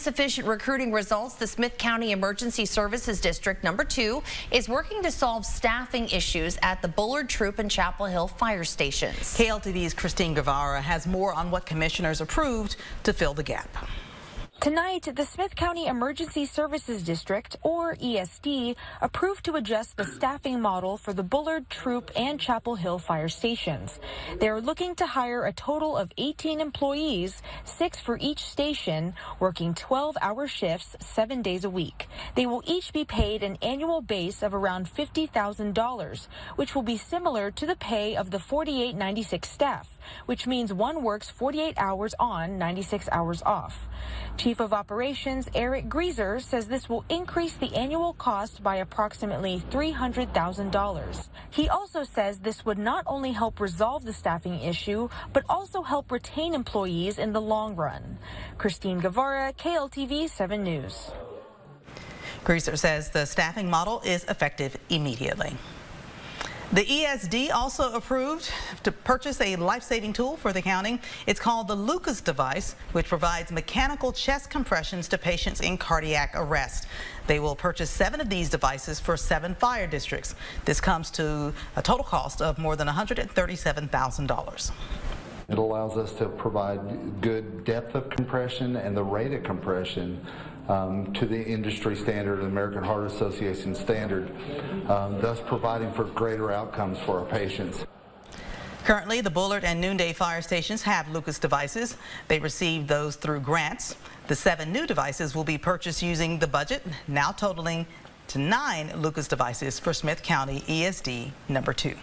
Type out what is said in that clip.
insufficient recruiting results, the Smith County Emergency Services District No. 2 is working to solve staffing issues at the Bullard, Troop, and Chapel Hill fire stations. KLTV's Christine Guevara has more on what commissioners approved to fill the gap. Tonight, the Smith County Emergency Services District, or ESD, approved to adjust the staffing model for the Bullard, Troop, and Chapel Hill fire stations. They are looking to hire a total of 18 employees, 6 for each station, working 12-hour shifts 7 days a week. They will each be paid an annual base of around $50,000, which will be similar to the pay of the 4896 staff, which means one works 48 hours on, 96 hours off. Chief of Operations Eric Grieser says this will increase the annual cost by approximately $300,000. He also says this would not only help resolve the staffing issue, but also help retain employees in the long run. Christine Guevara, KLTV 7 News. Grieser says the staffing model is effective immediately. The ESD also approved to purchase a life-saving tool for the county. It's called the Lucas device, which provides mechanical chest compressions to patients in cardiac arrest. They will purchase 7 of these devices for 7 fire districts. This comes to a total cost of more than $137,000. It allows us to provide good depth of compression and the rate of compression to the industry standard, the American Heart Association standard, thus providing for greater outcomes for our patients. Currently, the Bullard and Noonday fire stations have Lucas devices. They received those through grants. The 7 new devices will be purchased using the budget, now totaling to 9 Lucas devices for Smith County ESD No. 2.